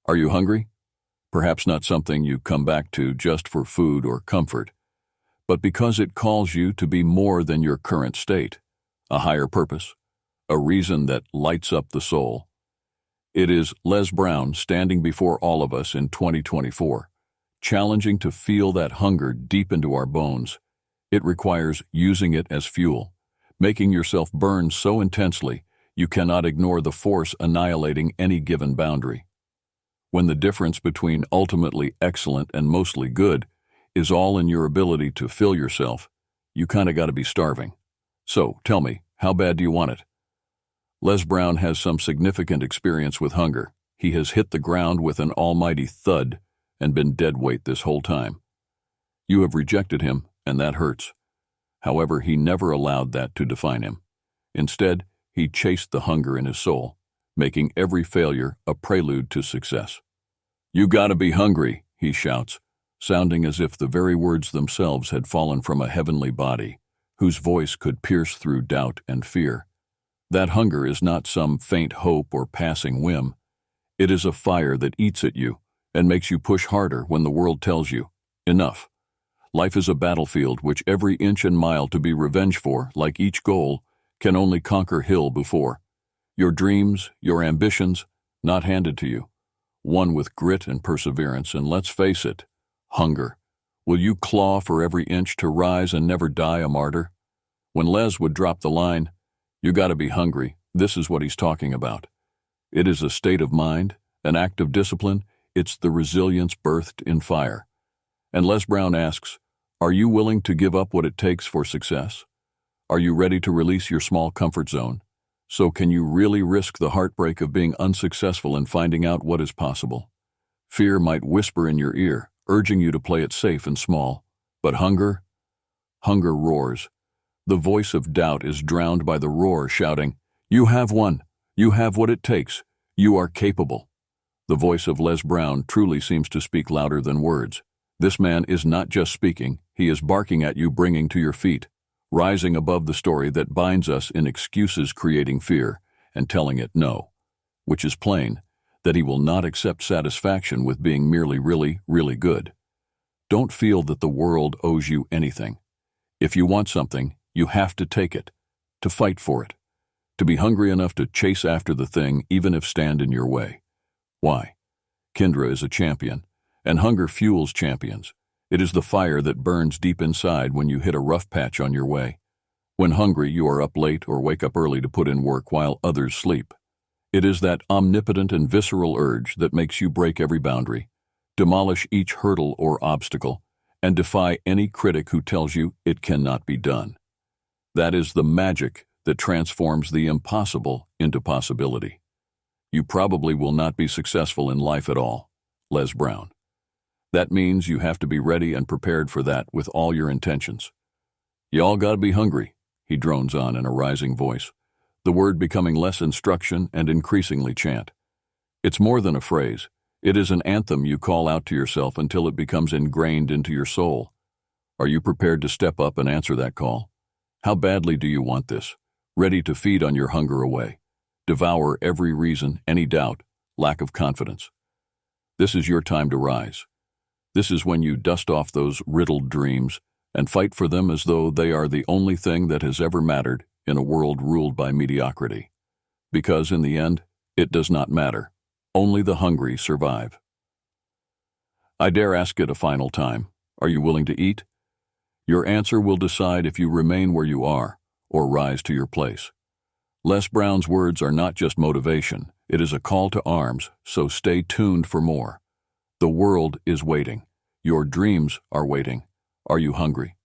Are you hungry? Perhaps not something you come back to just for food or comfort, but because it calls you to be more than your current state, a higher purpose, a reason that lights up the soul. It is Les Brown standing before all of us in 2024, challenging to feel that hunger deep into our bones. It requires using it as fuel, making yourself burn so intensely you cannot ignore the force annihilating any given boundary. When the difference between ultimately excellent and mostly good is all in your ability to fill yourself, you kinda gotta be starving. So, tell me, how bad do you want it? Les Brown has some significant experience with hunger. He has hit the ground with an almighty thud and been dead weight this whole time. You have rejected him, and that hurts. However, he never allowed that to define him. Instead, he chased the hunger in his soul, making every failure a prelude to success. "You gotta be hungry," he shouts, sounding as if the very words themselves had fallen from a heavenly body, whose voice could pierce through doubt and fear. That hunger is not some faint hope or passing whim. It is a fire that eats at you and makes you push harder when the world tells you, enough. Life is a battlefield which every inch and mile to be revenged for, like each goal, can only conquer hill before. Your dreams, your ambitions, not handed to you. Won with grit and perseverance, and let's face it, hunger. Will you claw for every inch to rise and never die a martyr? When Les would drop the line, "You gotta be hungry," this is what he's talking about. It is a state of mind, an act of discipline. It's the resilience birthed in fire. And Les Brown asks, are you willing to give up what it takes for success? Are you ready to release your small comfort zone? So can you really risk the heartbreak of being unsuccessful and finding out what is possible? Fear might whisper in your ear, urging you to play it safe and small. But hunger roars. The voice of doubt is drowned by the roar shouting, "You have won. You have what it takes. You are capable." The voice of Les Brown truly seems to speak louder than words. This man is not just speaking, he is barking at you, bringing to your feet, rising above the story that binds us in excuses, creating fear, and telling it no, which is plain, that he will not accept satisfaction with being merely really, really good. Don't feel that the world owes you anything. If you want something, you have to take it, to fight for it, to be hungry enough to chase after the thing even if stand in your way. Why? Kendra is a champion, and hunger fuels champions. It is the fire that burns deep inside when you hit a rough patch on your way. When hungry, you are up late or wake up early to put in work while others sleep. It is that omnipotent and visceral urge that makes you break every boundary, demolish each hurdle or obstacle, and defy any critic who tells you it cannot be done. That is the magic that transforms the impossible into possibility. You probably will not be successful in life at all. Les Brown. That means you have to be ready and prepared for that with all your intentions. Y'all gotta be hungry, he drones on in a rising voice, the word becoming less instruction and increasingly chant. It's more than a phrase. It is an anthem you call out to yourself until it becomes ingrained into your soul. Are you prepared to step up and answer that call? How badly do you want this? Ready to feed on your hunger away, devour every reason, any doubt, lack of confidence. This is your time to rise. This is when you dust off those riddled dreams and fight for them as though they are the only thing that has ever mattered in a world ruled by mediocrity. Because in the end, it does not matter. Only the hungry survive. I dare ask it a final time. Are you willing to eat? Your answer will decide if you remain where you are or rise to your place. Les Brown's words are not just motivation. It is a call to arms, so stay tuned for more. The world is waiting. Your dreams are waiting. Are you hungry?